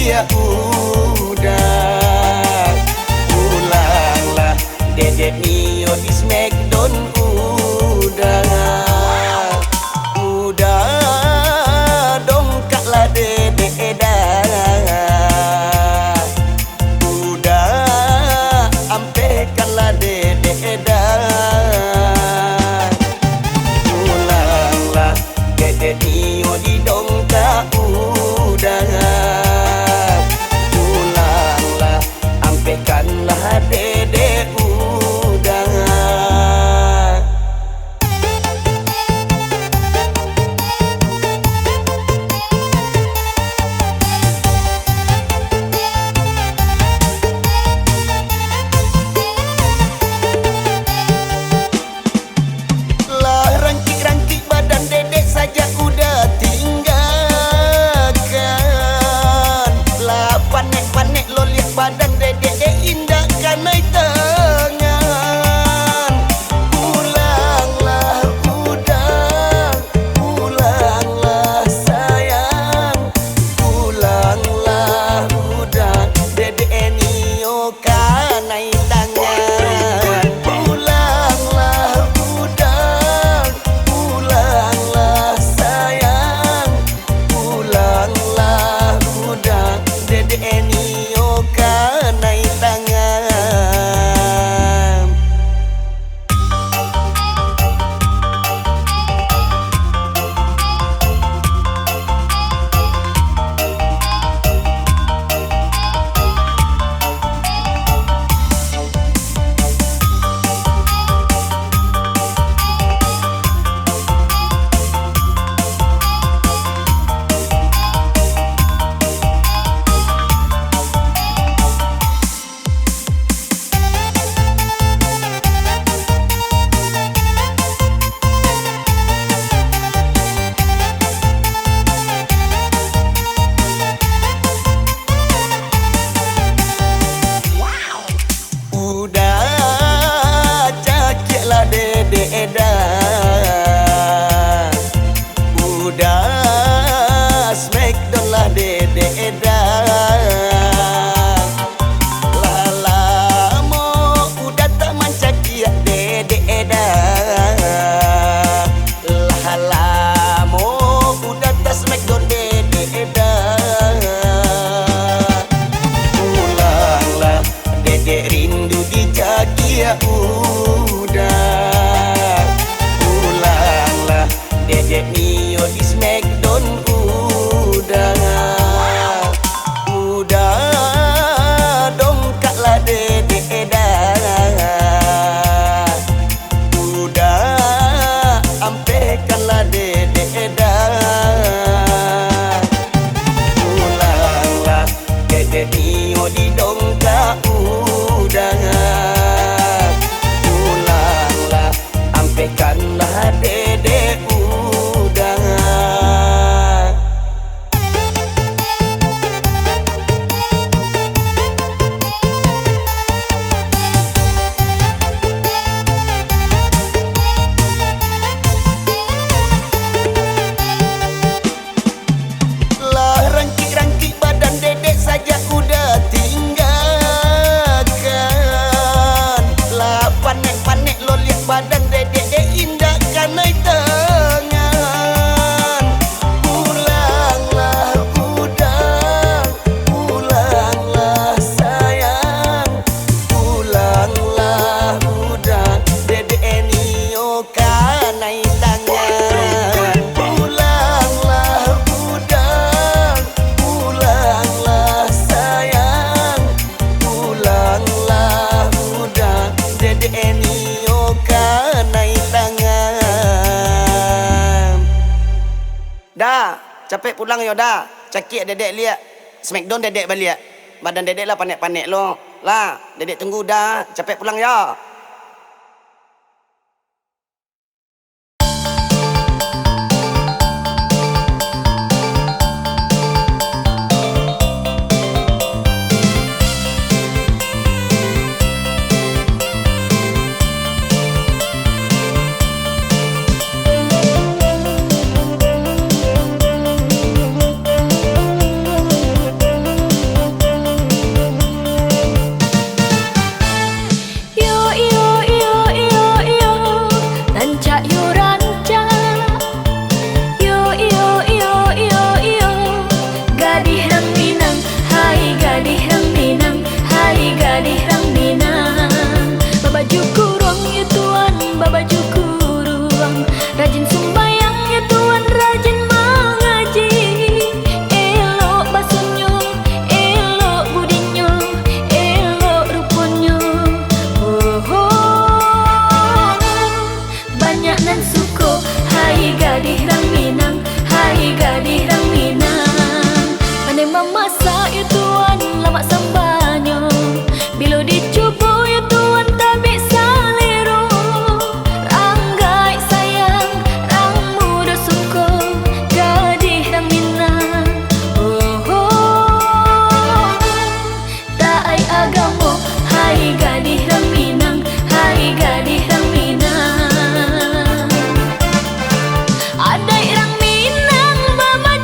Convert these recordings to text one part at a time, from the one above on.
Ya udah, pulanglah Dedek Mio di Smackdown. Udah dongkaklah Dedek dah. Udah ampekanlah Dedek dah. Pulanglah Dedek Mio di dongkak. Sampaikanlah Dedek udah. Lah rangkik-rangkik badan Dedek saja udah tinggalkan. Lah panek-panek lo lihat badan Dedek indah kanai tangan. Pulanglah udah, pulanglah sayang. Pulanglah udah, Dedek Nio kanai tangan. Pulanglah udah, pulanglah sayang. Pulanglah udah, Dedek Nio kanai tangan. Dedek dah. Udah Smackdown lah Dedek dah. Lama udah tak mancaki Dedek dah. Lama udah tak Smackdown Dedek dah. Pulanglah Dedek rindu dijaki ya udah. Dah, capek pulang yo dah. Cakik dedek liat. Smackdown dedek balik. Badan dedek lah panek-panek lo. Lah, dedek tunggu dah. Capek pulang ya. Rajin sumbayang ya Tuhan, rajin mengaji. Elok basuhnya, elok budinya, elok rupanya. Oh, oh. Banyak nan suko, hai gadis rang Minang, hai gadis rang Minang. Pandai memasak ya Tuhan, lama sambanya. Bila dicuba ya Tuhan, tak bisa lero. Ranggai sayang, rang muda suko, gadis rang Minang. Oh, oh. Tak ai agama, hai gadis rang Minang, hai gadis rang Minang. Adai rang Minang, mama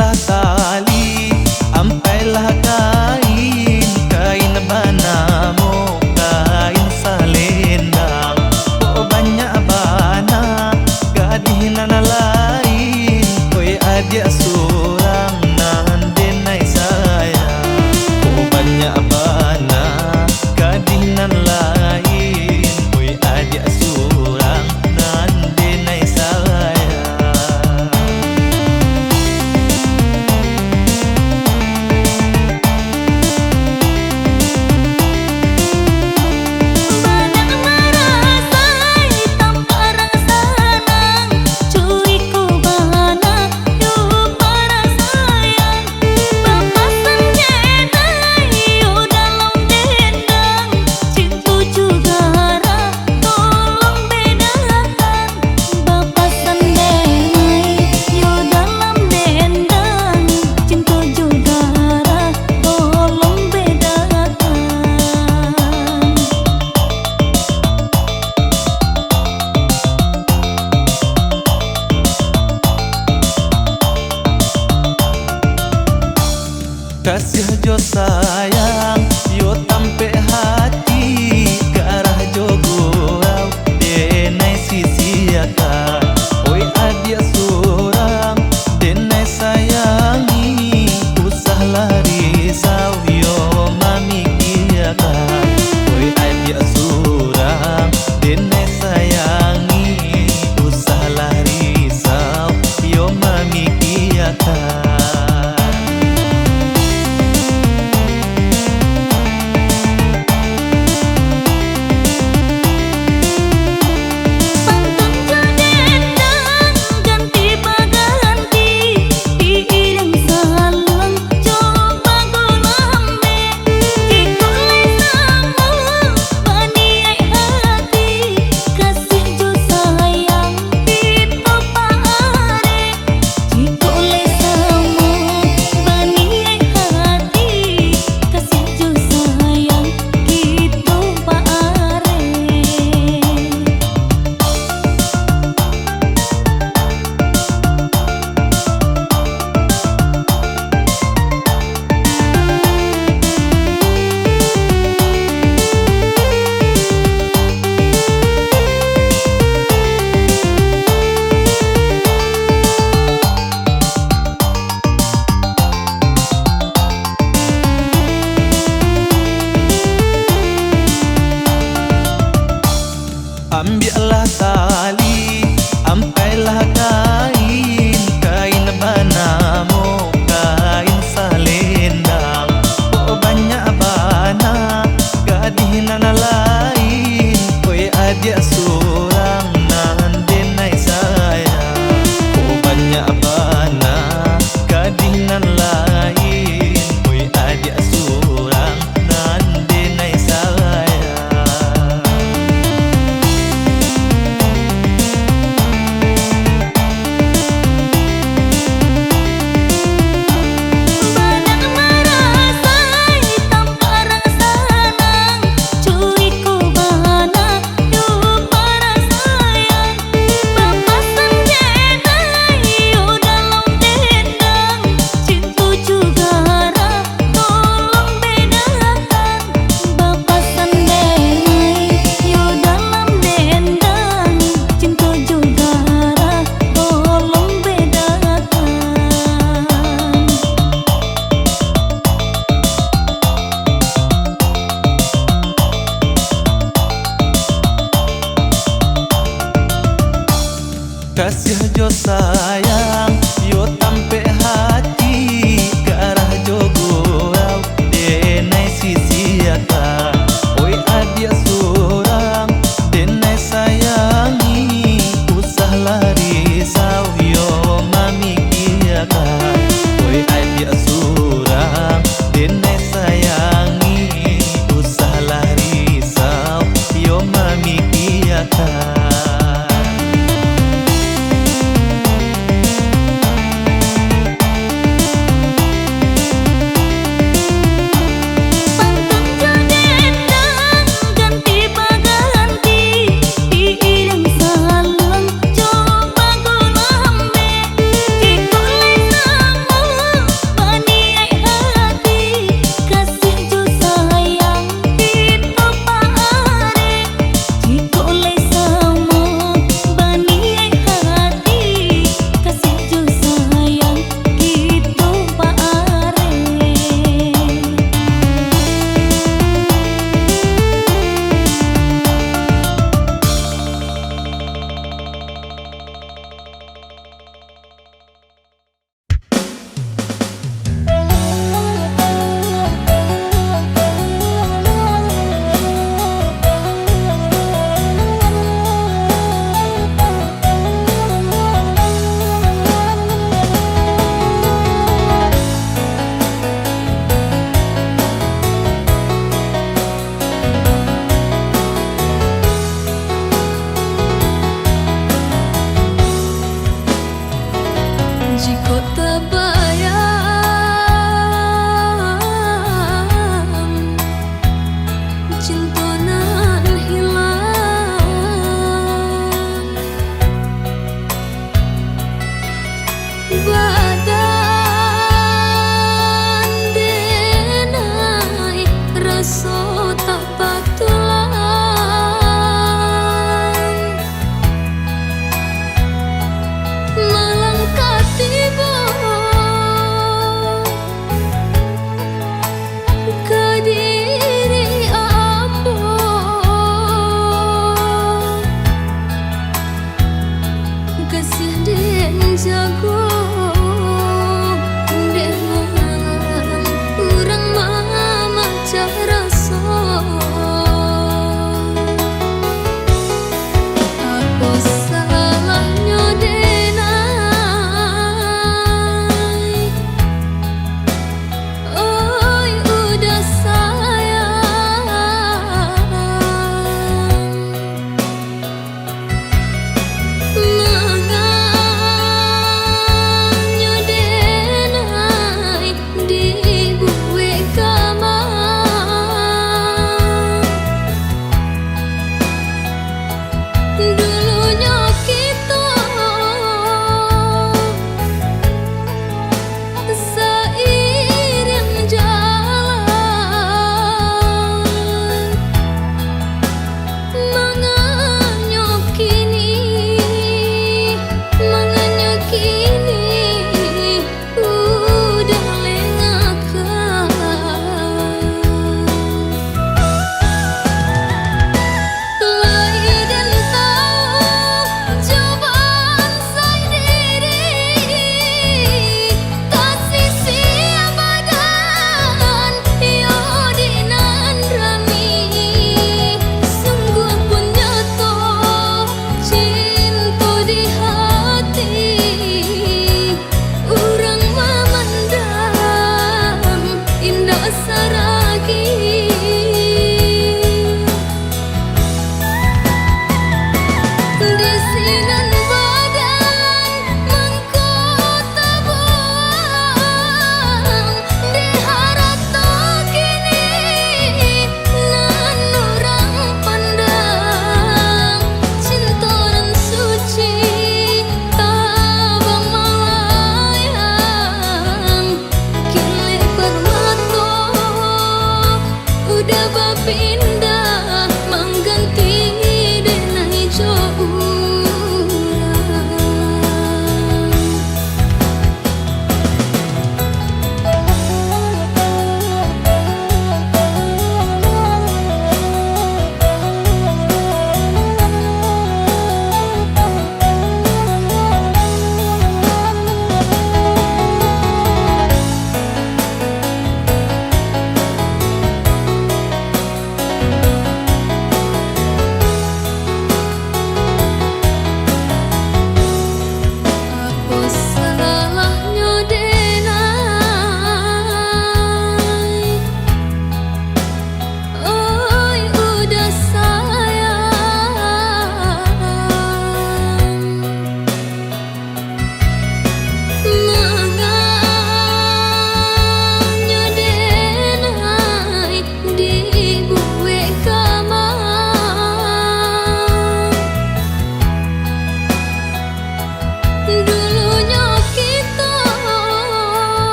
ambillah tali, ampailah kain, kain banamu, kain salendang. Oh banyak bana, gadih nan lain, oi adik surang nan denai sayang. Oh banyak bana, gadih nan lain, oi adik surang nan denai sayang. Banyak merasai tanpa rasa nang, cuiku bana yo para sayang. Papasan jenai yo dalam dendang, cintu juga rah tolong bedakan. Papasan jenai yo dalam dendang, cintu juga rah tolong bedakan. Kasih jo sayang, yo tampe hati, ke arah jo gurau, denai sisiakan. Oi adik surang, denai sayangi, usahlah risau, yo mami kiakan. Oi adik surang, denai sayangi, usahlah risau, yo mami kiakan. Pantun jodendang ganti baganti, diiring salang coba gulambe. Ikulai sama baniai hati, kasih jo sayang kita paare. Ikulai sama baniai hati, kasih jo sayang kita paare. Ambillah tali, ampailah kain, kain banamu, kain salendang. Oh banyak bana, gadih nan lain, oi adik surang nan denai sayang. Oh banyak bana, gadih nan lain, oi adik surang nan denai sayang.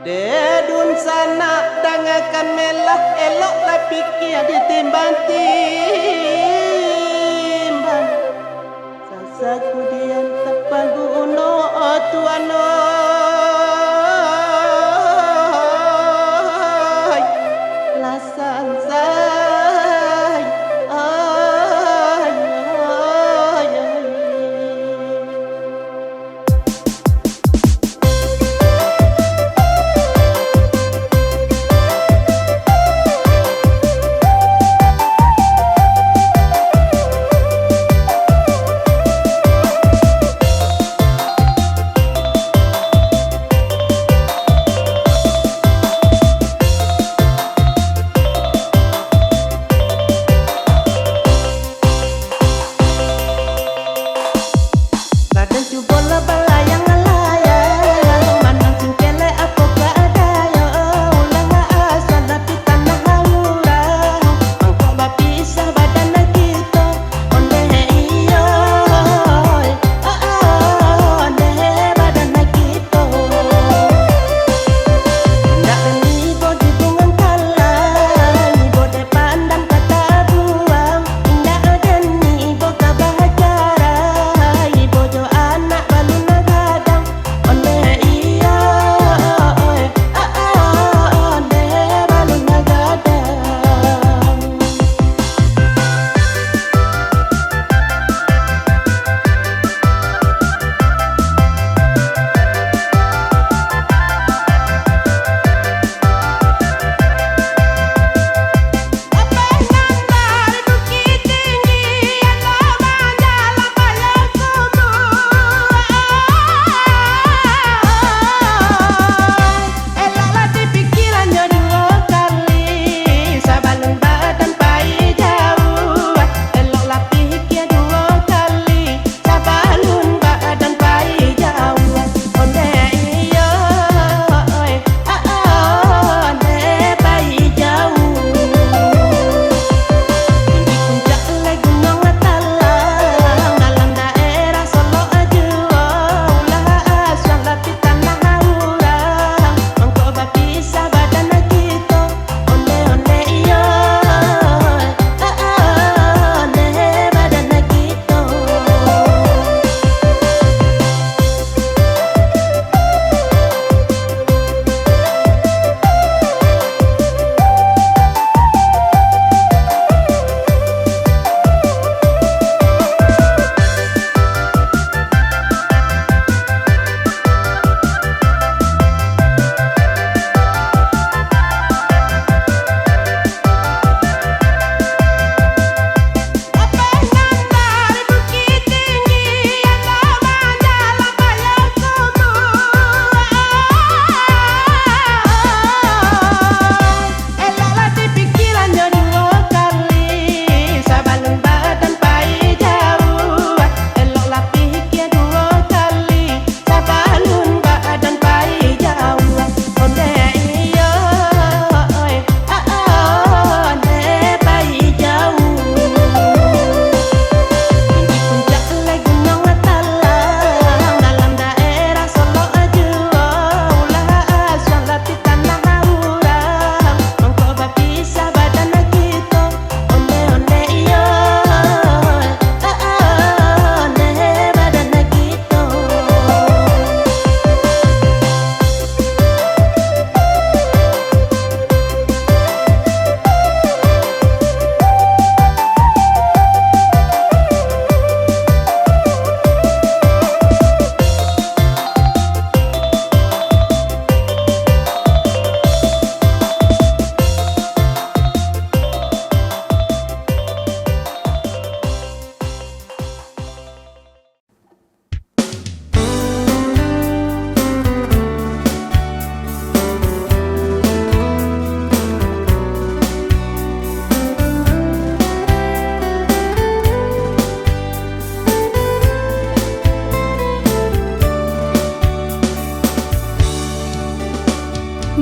Dedun sana dangakan melah elok tapi kia ditimbang-timbang. Sasaku diam tak paguno tuano. Lasan say ay.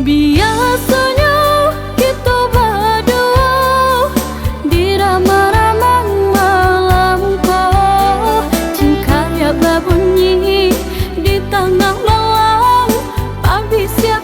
Biasanya kita berdua di ramah-ramah malam kau, cingkaya berbunyi di tengah malam, abis ya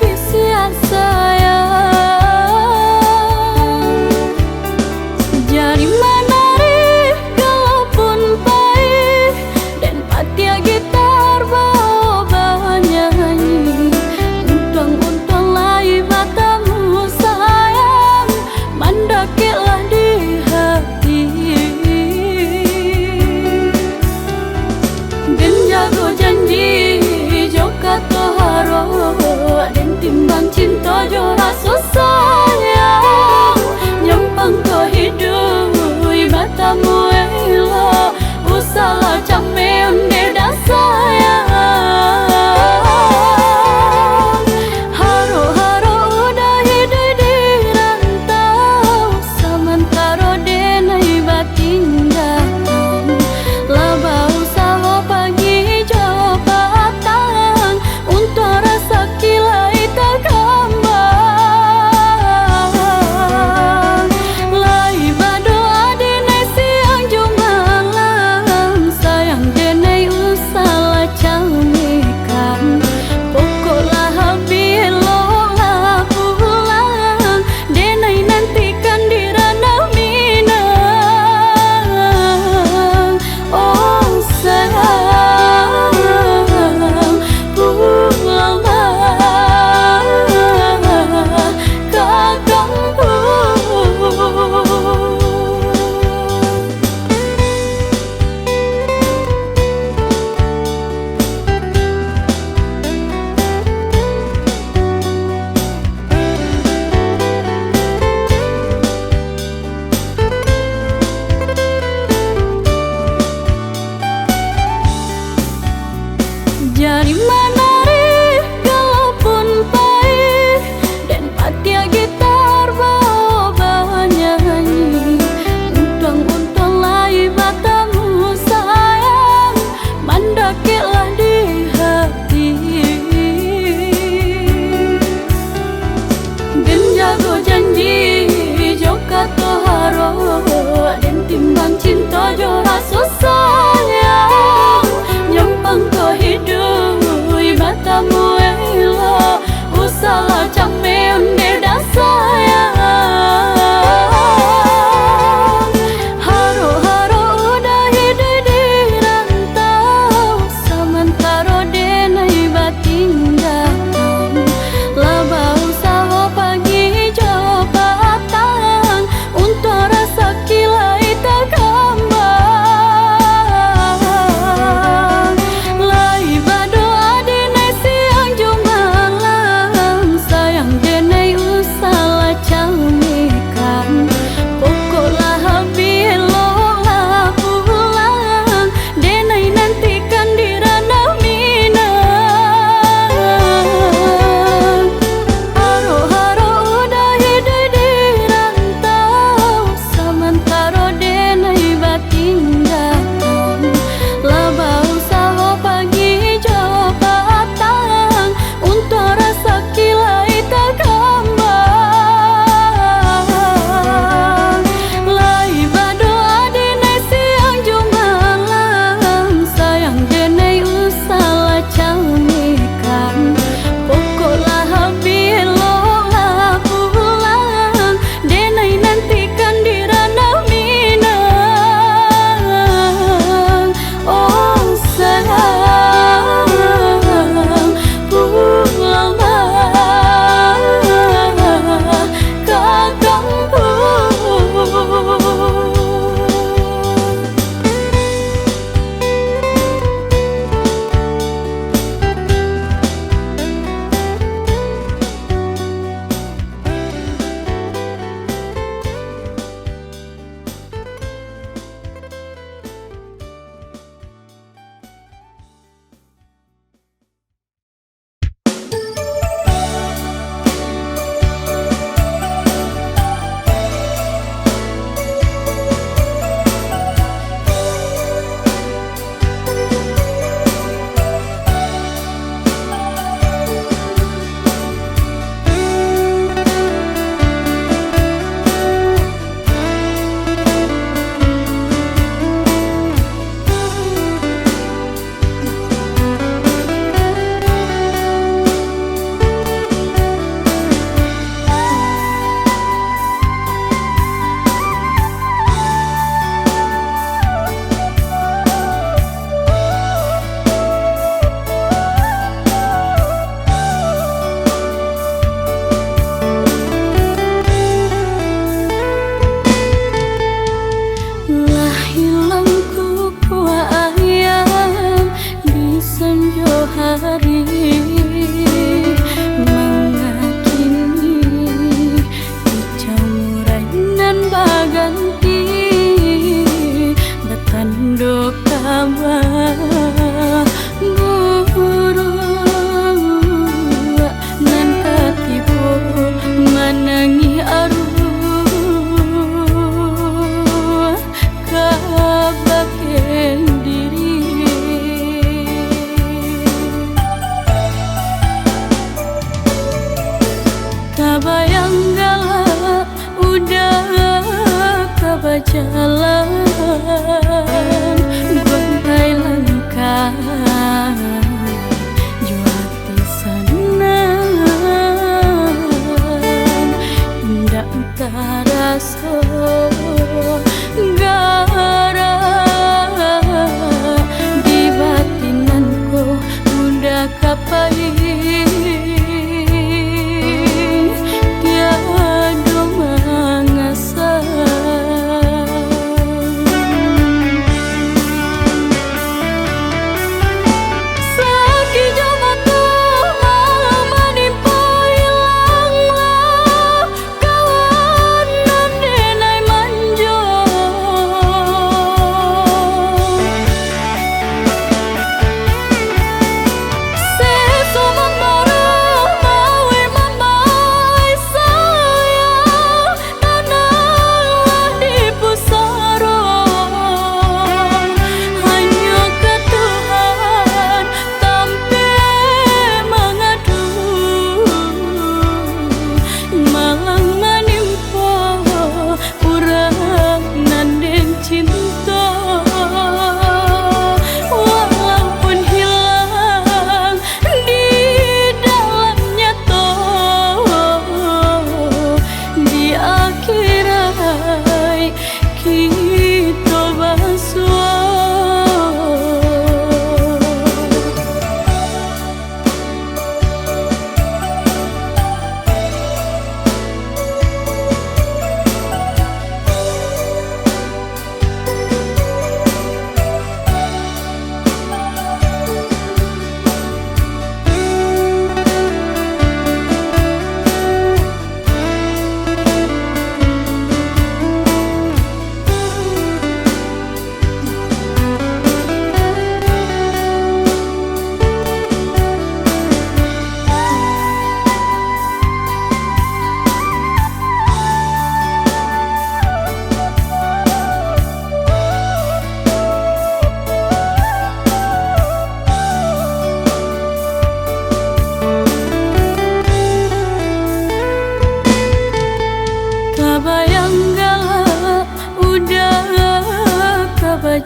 haro dan timbang cinta jo rasa sayang nyampang ko hidup matamu elo usala camme onde dah sayang haro udah hidup di rantau sementara denai batin datang laba usaha pagi jabatan untuk rasa kilai tak kembang lai berdoa denai siang jumalang sayang denai usala camikan pokoklah habis lah pulang denai nantikan di ranah Minang haro udah hidup di rantau sementara denai batin datang laba usaha pagi jabatan untuk rasa kilai tak kembang lai berdoa denai siang jumalang sayang denai usala camikan pokoklah habis lah pulang denai nantikan di ranah Minang oh sayang pulanglah ke kampung. Lah hilang kuku ayam di senja hari mengakini kecamurainan baganti bertanduk kabar guru nan katipu menangi aru kabaken diri kabayang galak udah kabajalan gontai langkah juati senang indah taraso gara di batinanku udah kapai tiada mengasah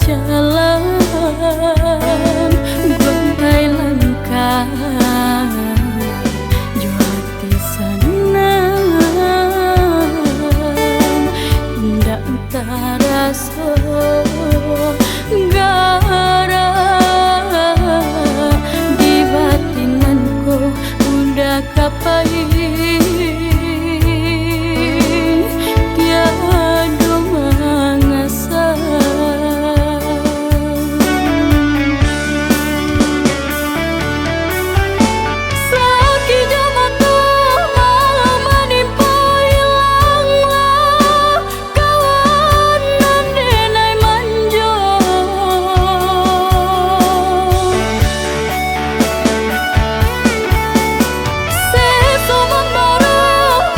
jalan gontai langkah juati senang ndak taraso gara di batinanku udah kapain tiada mangasa sakit jamato malah menimpa hilanglah kawan nandenai manjo seso membara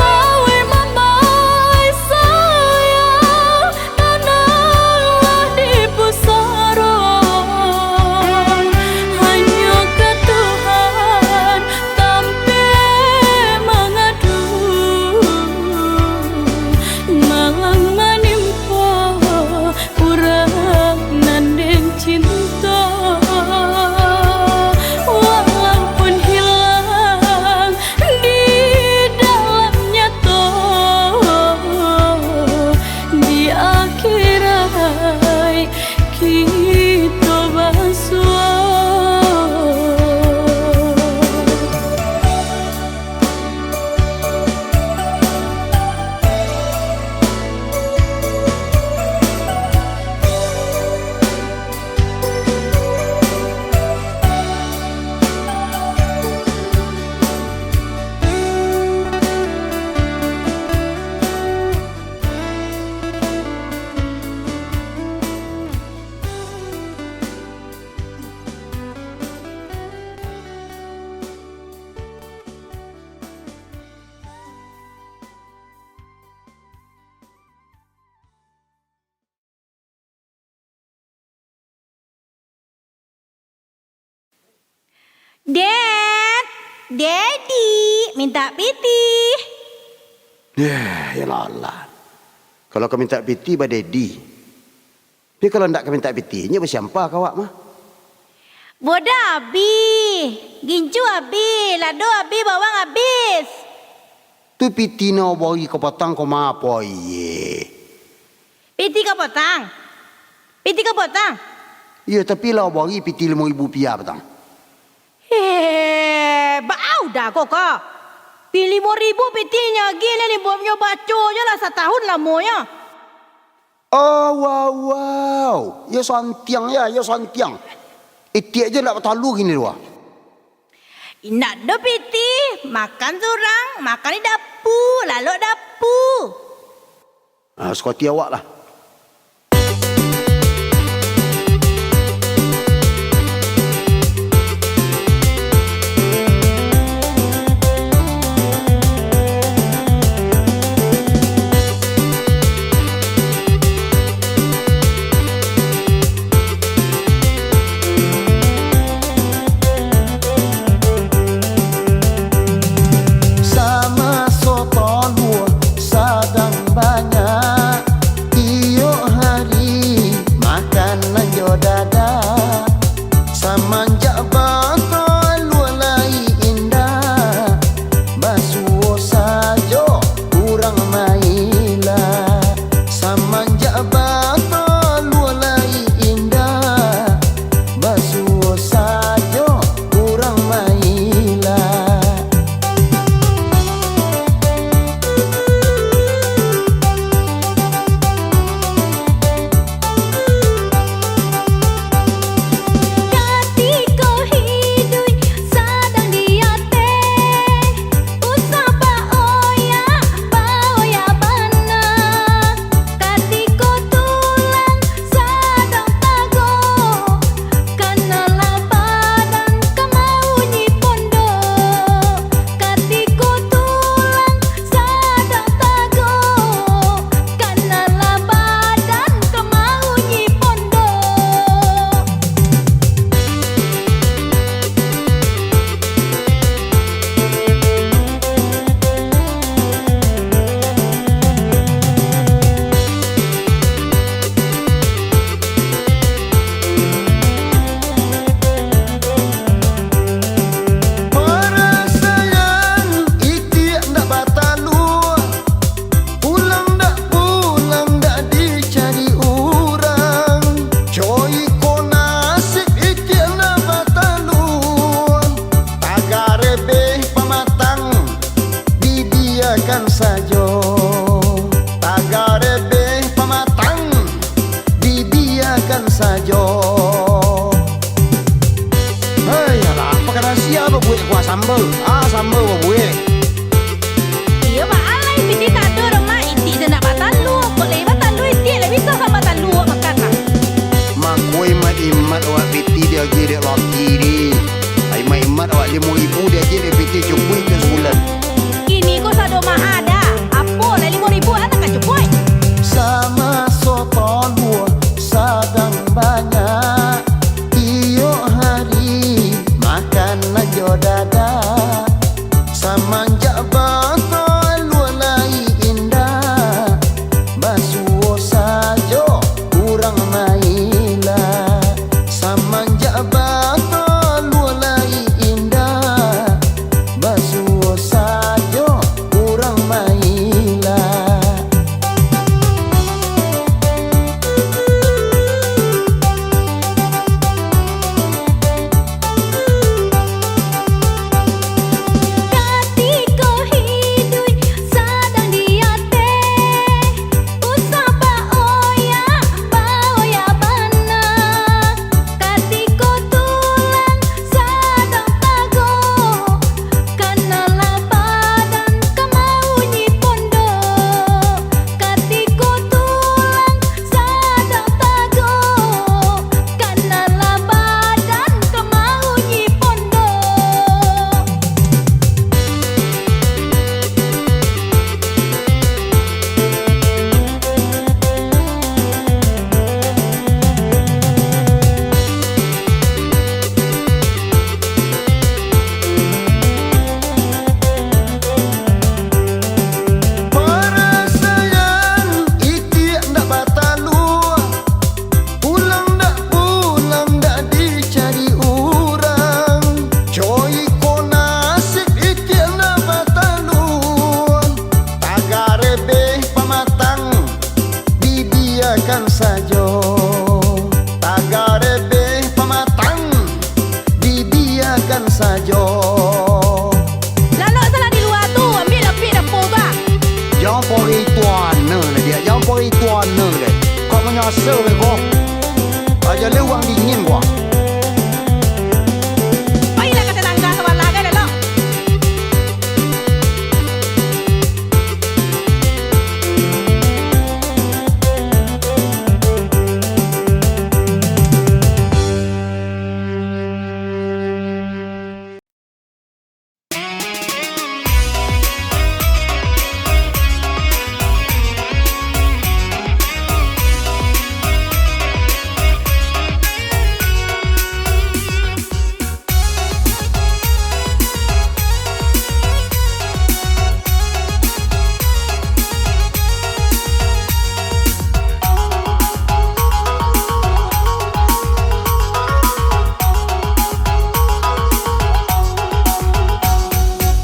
mawe mambai sayang tanahlah di pusara hanya ke Tuhan tampe mengadu malang menimpa urang nandeng cinta walaupun hilang di dalamnya di akhirat kita bersua. Dad, Daddy, minta piti. Ya Allah. Kalau kau minta piti pada Daddy. Tapi kalau ndak kau minta piti, nya bersiapa kau awak mah? Boda abi, gincu abi, lado abi, bawang habis. Tu piti no bagi kau potang kau ma apa ye. Piti kau potang. Piti kau potang. Ya tapi lah bagi piti RM5,000 petang. Bau dah kok. Pilih RM5,000 pitinya gila ni bomnya baco je lah setahun lamonya. Oh wow. Ya santiang ya santiang. Itiak je nak bertalu gini dua. Nak do piti, makan surang, makan di dapur, lalu dapur. Sekoti awak lah. Sama soto dua sadang banyak dibiarkan saja. Tagare beh pamatang, dibiarkan saja. Hei, apa kata siapa buat kuah sambal? Sambal buat. Iya ba alay piti tado rama iti na batalu. Boleh batalu iti le bisa sama batalu makan lah. Makoi mat imat awak piti dia gede laki ni. Ai mai imat awak 5,000 dia gede piti cukup ke sebulan. Kini ko sa doma ada. Apo le 5,000 anak ka cukup. Sama soto dua sadang banyak. Iyo hari makan najo dada. Samanjak bakal lualai indah. Basuo sajo kurang mailah. Samanjak bakal lualai indah. Basuo sajo kurang mailah. Katiko hidui sadang diate usaba oya baoya bana katiko tulang sadang tago kanala badan kamau nyi pondo katiko tulang sadang tago kanala badan kamau nyi pondo. Perasaan iti ndak batalu. Pulang ndak dicari orang. Coy ko nasib iti ndak batalu. Tagare beh pamatang, dibiarkan saja. Tagare beh pamatang, dibiarkan saja. Lalu salah di luar tu ambil api dapur ba. Jangan pori tuan dia, jangan pori tuan dia. Kau menyasar ke kau? Aja lewang dingin gua. Baiklah kata tangga kawan laga lalu.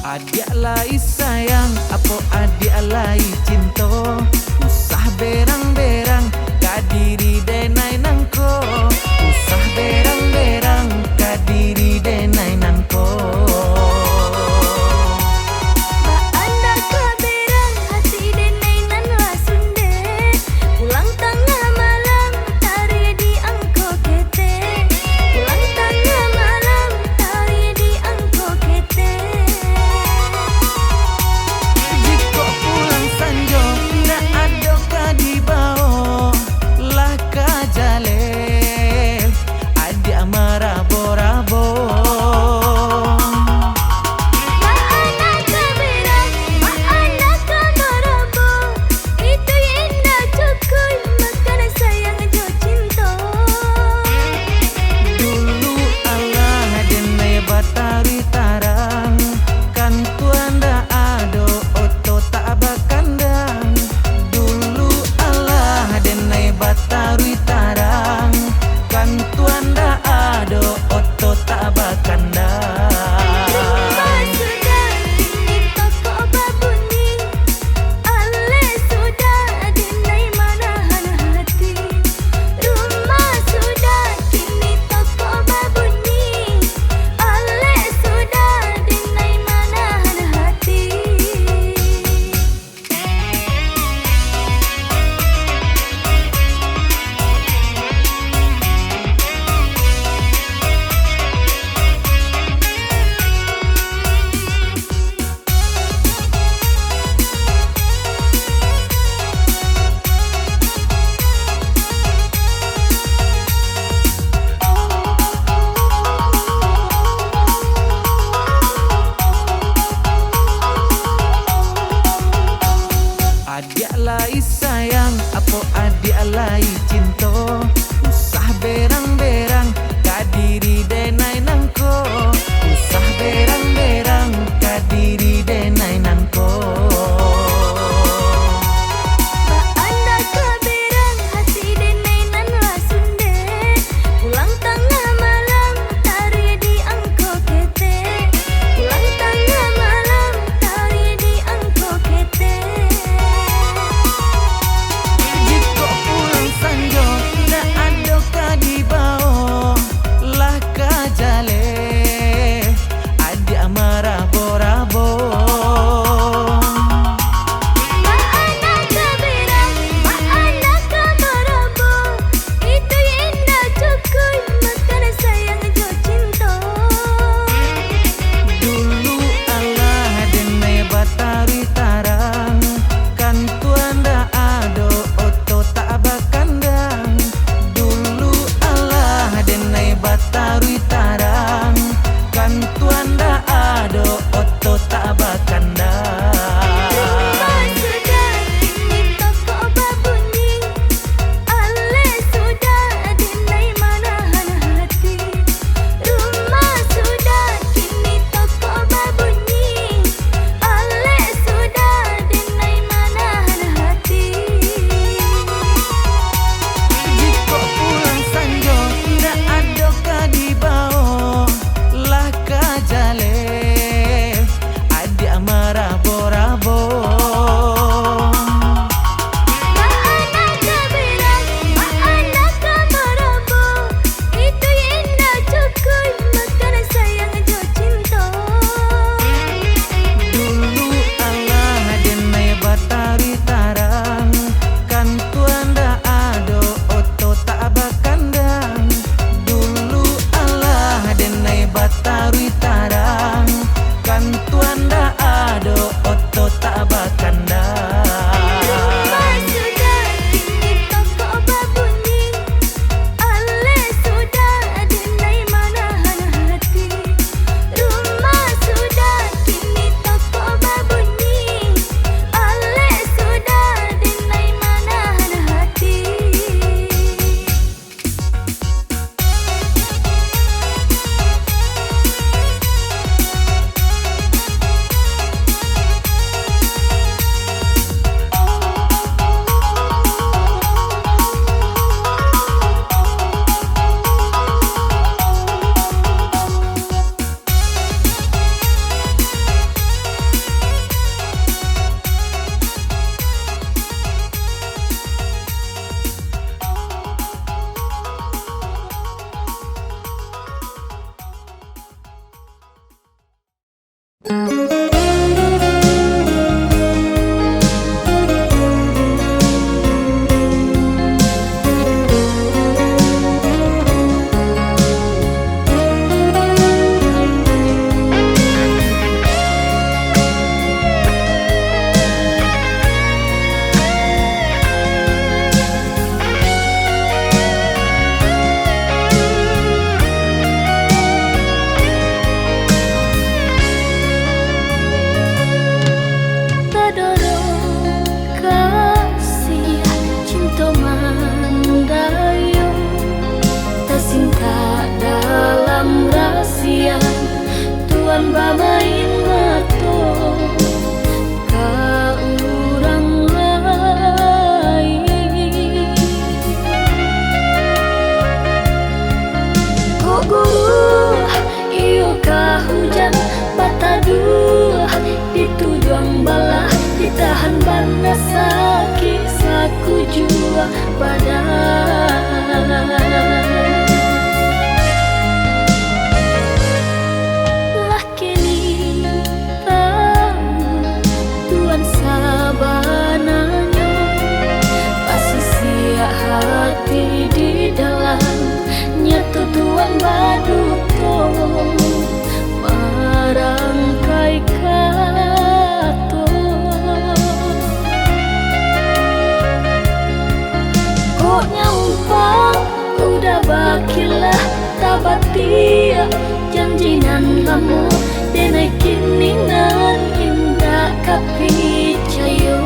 Adik alai sayang, apa adik alai cinta. Usah berang-berang, kadiri denai nangko. Usah berang-berang, kadiri denai nangko. Anda keberang hati denai nan lasunde pulang tengah malam tari di angko kete pulang tengah malam tari di angko kete. Jika pulang sanjo, ndak ada kadi bau. alai sayang, apo adi alai cinta. Usah berang-berang, kadiri denai nangko. Usah berang-berang, kadiri denai nangko. Ba anda keberang hati denai nan lasunde. Pulang tengah malam tari di angko kete. Pulang tengah malam tari di angko kete. Jika pulang sanjo, ndak ada kadibao. Lah kajale, adi amarah borabo. Ba anda keberang, ba anda kemarabo. Itu indah cukuy makan sayang jo cinta. Dulu Allah denai batari tarang, kan tuan dah ado oto tak bakandang. Dulu Allah denai batari tarang, kan tuan dah ado oto tak bakandang. Rumah sudah kini toko babunyi. Ale sudah denai manahan hati. Rumah sudah kini toko babunyi. Ale sudah denai manahan hati. Jika pulang sanjo, ndak ada kadibao. Lah kajale, adi amarah borabo. Ba anda keberang, ba anda kemarabo. Itu indah cukuy makan sayang jo cinta. Dulu Allah denai batari tarang, kan tuan dah ado oto tak bakandang. Dulu Allah denai batari tarang, kan tuan dah ado oto tak bakandang. Rumah sudah kini toko babunyi. Ale sudah denai manahan hati. Rumah sudah kini toko babunyi. Ale sudah denai manahan hati. Tadorong kasih cinta mandayo. Tersinta dalam rahasia Tuhan bamain mato ka urang lain. Kok guru iyo ka hujan bataduh ditujuan balah ditahan panas sakit saku jua badan. Lah kini tahu Tuhan sabananya pasti siap hati di dalamnya tujuan baduto marangkai kato. Kok nyumpang udah bakilah tabatia janjinan lamu denai kini nan indah kapicayo.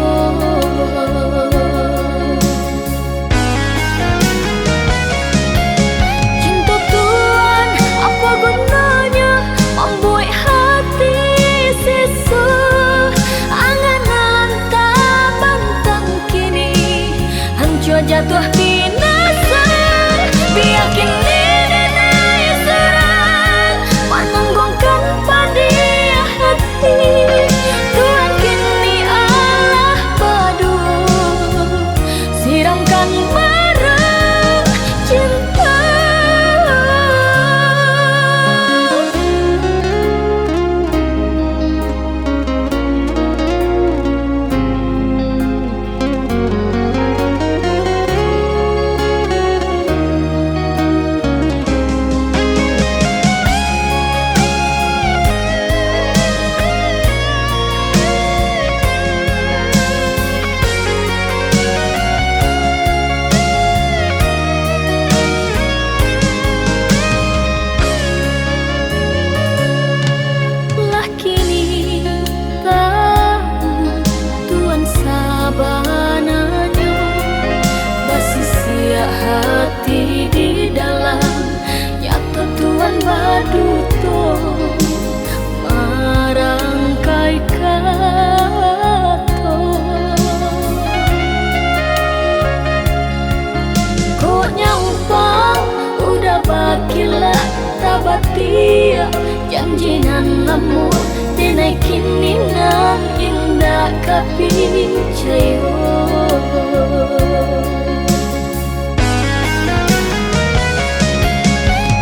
dia janji nan lemu denai kini nang indah kapicayo.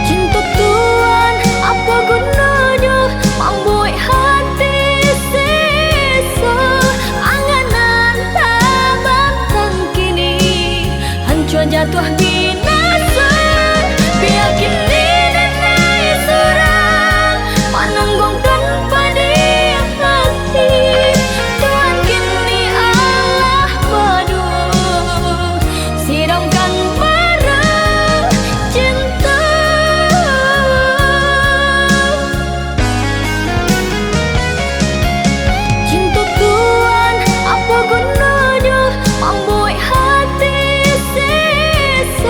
Cinta Tuhan apa gunanya membuat hati sisa anganan tabang kini hancur jatuh binasa. Biar kini denai surang menanggung tanpa dia hati. Tuhan kini Allah berdua siramkan marah cinta. Cinta Tuhan apa gunanya membuat hati sisa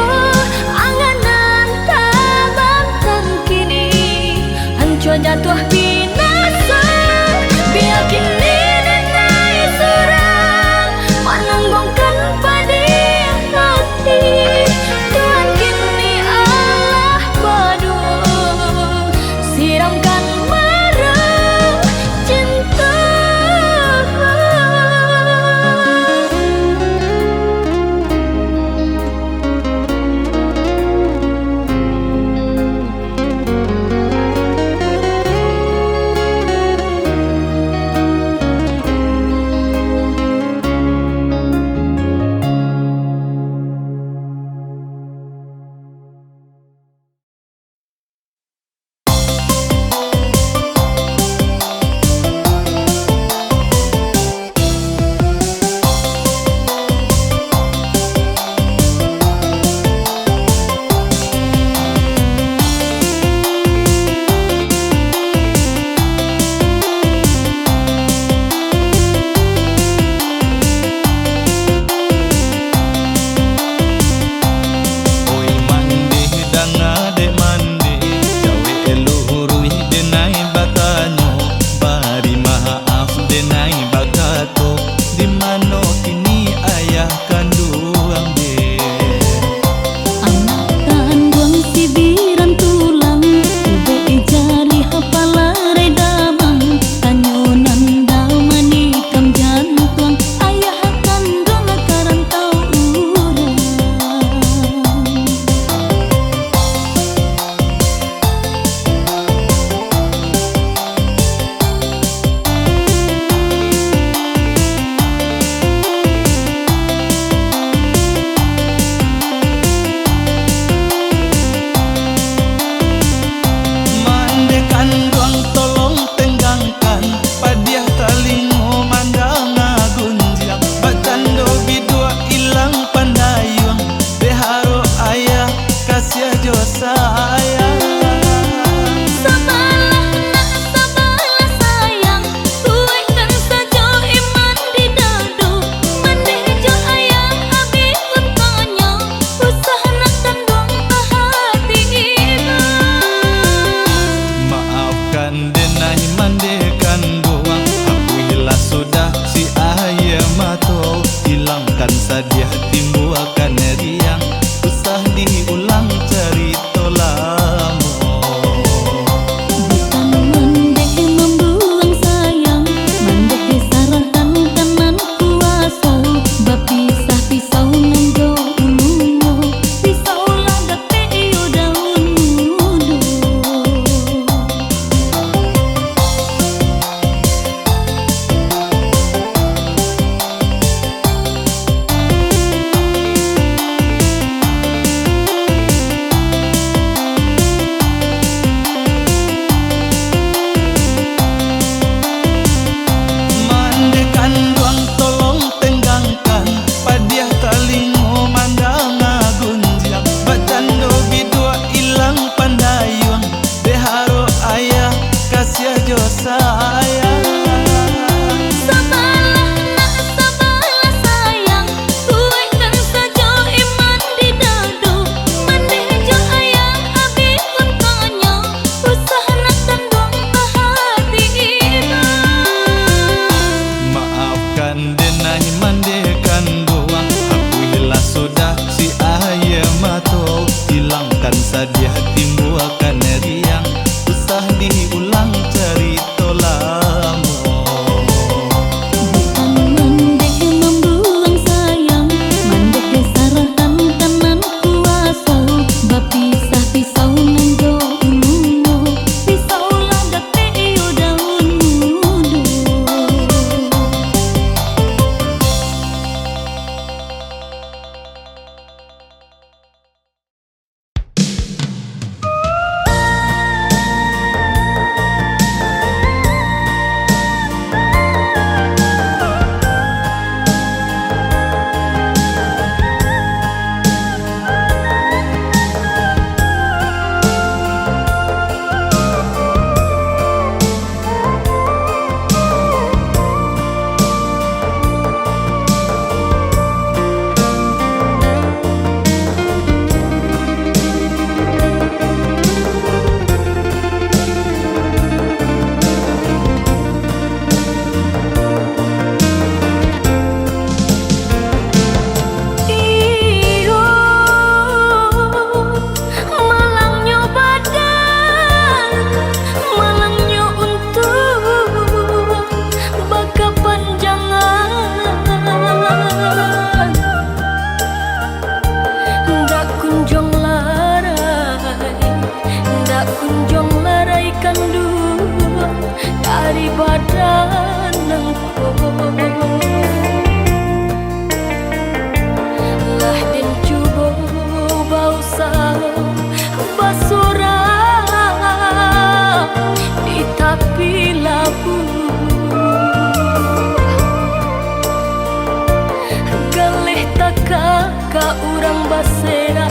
basera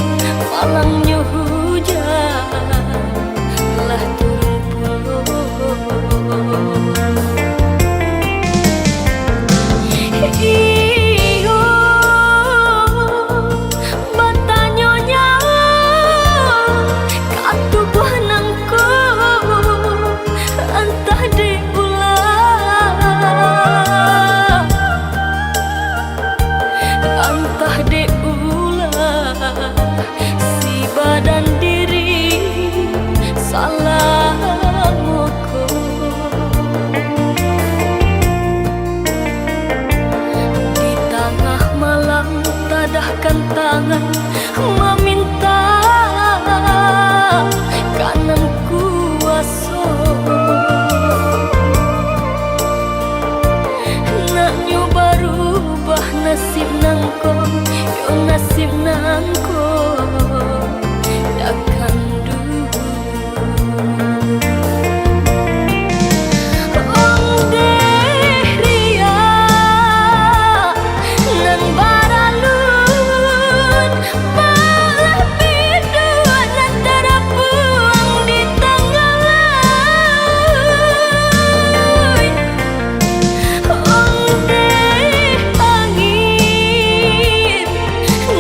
malangnya hujan lah turun puluh. Iyo batanyonya katubuh nangko entah diulah entah diulah si badan diri salah moko di tengah malam tadahkan tangan meminta kanan kuasa nak nyoba rubah nasib nangko yo nasib nangko takkan dulu ong deh ria nan baralun malah bidua nan terapuang di tengah laut. Ong deh angin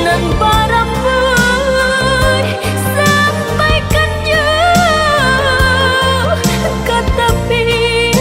nan baramboy sampaikan jauh ke tepian.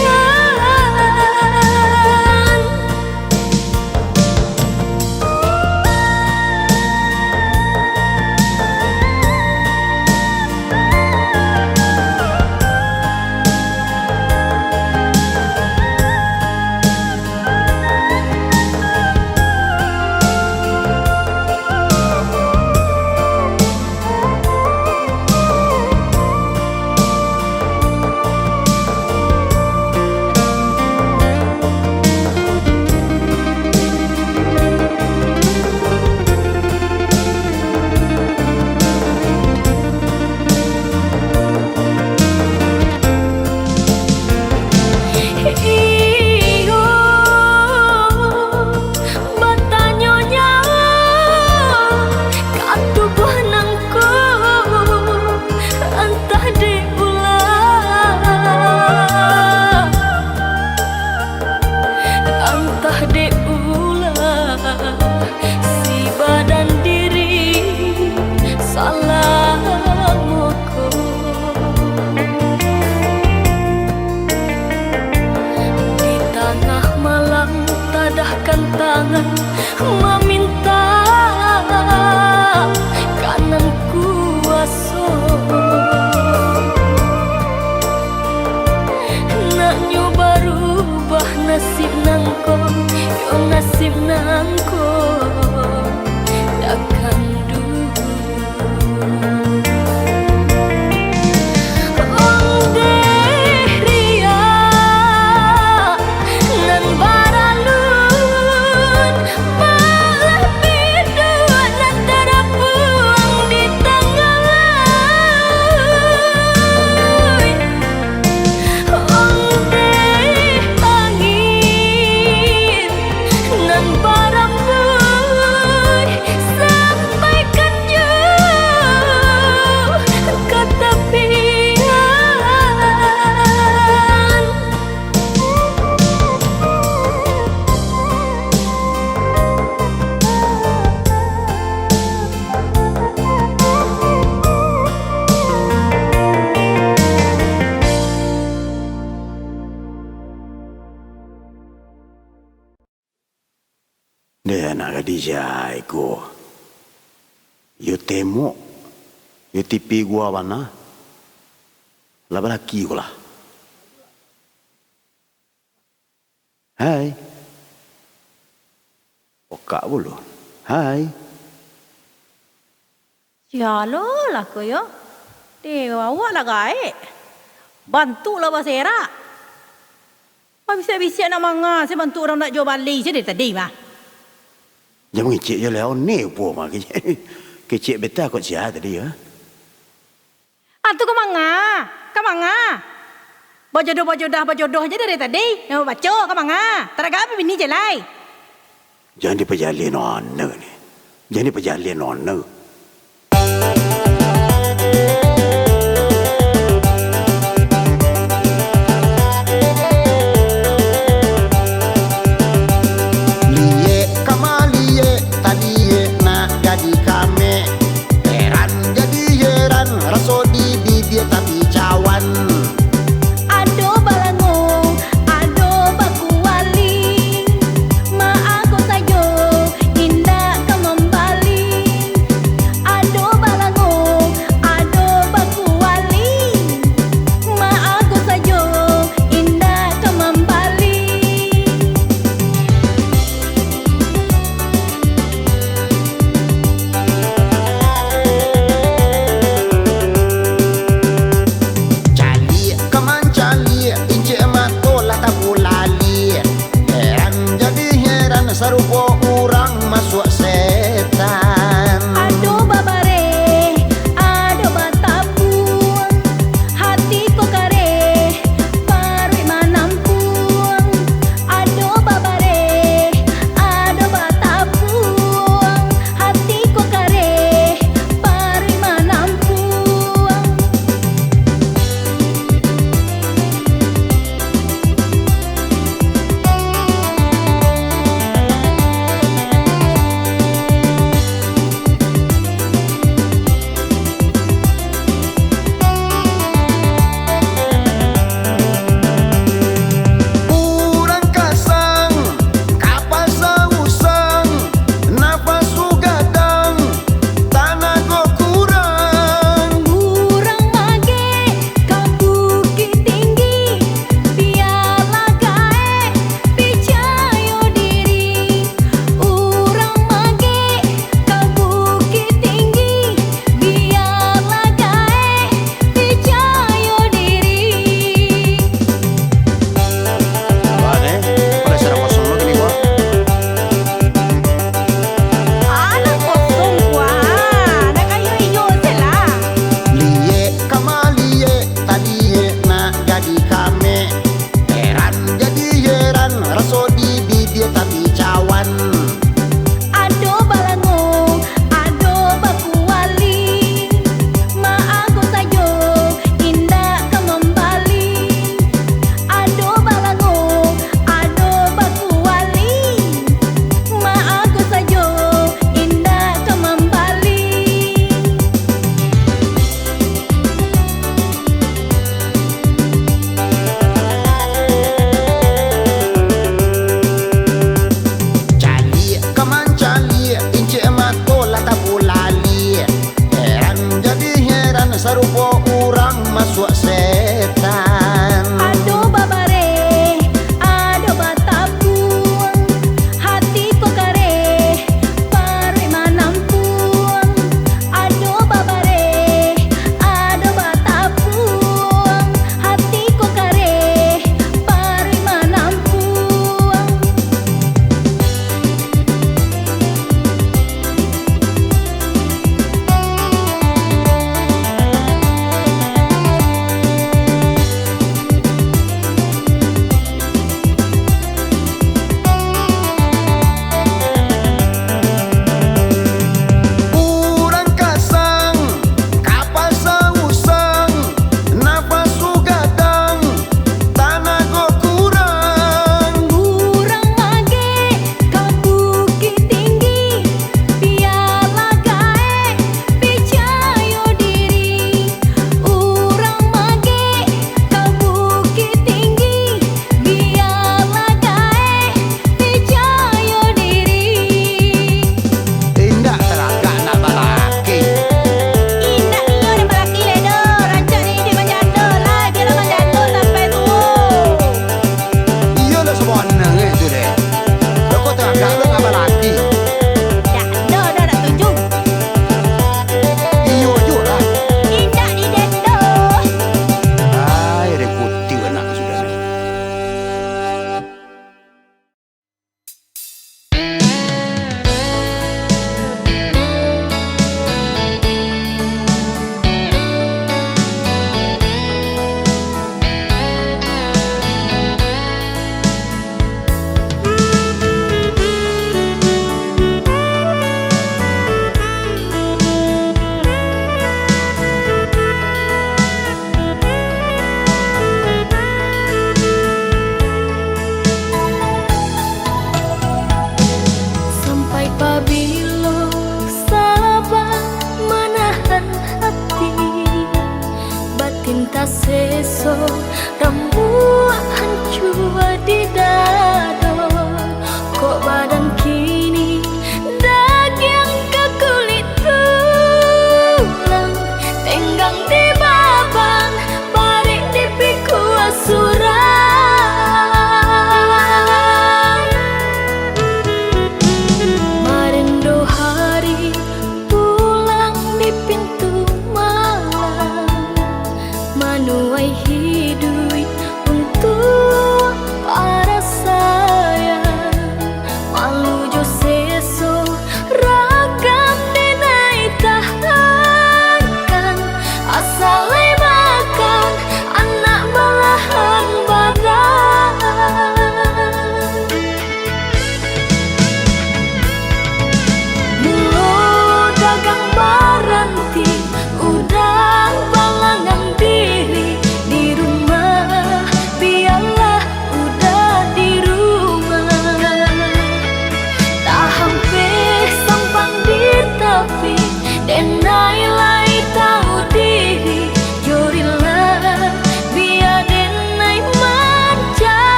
Iyo batanyonya katubuh nangko entah diulah entah diulah si badan diri salah moko di tengah malam tadahkan tangan meminta kanan kuasa nak nyoba rubah nasib nangko yo nasib nangko takkan dulu ong deh ria nan baralun malah bidua nan terapuang di tengah laut. Ong deh angin nan baramboy sampaikan jauh ke tepian. Dia anak Khadijah iko. Yo temo. Yo tipi gua mana? Lah laki gua lah. Hai. Oka bulu. Hai. Sialo lah ko yo. Dewa awak lah gae. Bantu lah basera. Apa bisa-bisa nak manga saya bantu orang nak jual balik je dari tadi mah. Jangan ngecek je lah. Ni apa mah. Kecek betul kot siapa tadi ya. Antu ke manga? Ke manga? Berjodoh je dari tadi. Yang baca ke manga? Teraga apa bini je lai? Jangan diperjalin nona ni. Jangan diperjalin nona. sarupo urang masuk setan. Aduh babare, aduh batapuang, hati ko kare, parwi manampung. Aduh babare, aduh batapuang, hati ko kare, parwi manampung. Urang kasang, kapal sausang, nafas sugadang, tanah go kurang. Urang mage ka bukit tinggi, biarlah gae picayo diri. Urang mage ka bukit tinggi, biarlah gae picayo diri. Vale, pada sarang kosong lo gini gua. Anak kosong kuah, nak kayu hijau selah. Liye kamalie tadiye nak jadi kame. Heran jadi heran raso di bibir tapi cawan. Aduh balango, aduh bakuali, ma aku sajo indah kembali. Aduh balango, aduh bakuali, ma aku sajo indah kembali. Cali kaman cali ince mako lata bulali. Heran jadi heran sarupo urang masuk setan. Aduh babare, aduh batapuang, hati ko kare, parwi manampung. Aduh babare, aduh batapuang, hati ko kare, parwi manampung. Urang kasang, kapal sausang, nafas sugadang, tanah go kurang. Urang mage ka bukit tinggi, biarlah gae picayo diri. Urang mage ka bukit tinggi, biarlah gae picayo diri. Indah teragak nak balaki. Indah iyo dan balaki ledo, rancak ni di manjando lah, biarlah manjando sampai tua. Iya lah semua neng itu deh. Lo kau teragak lo ngapa laki?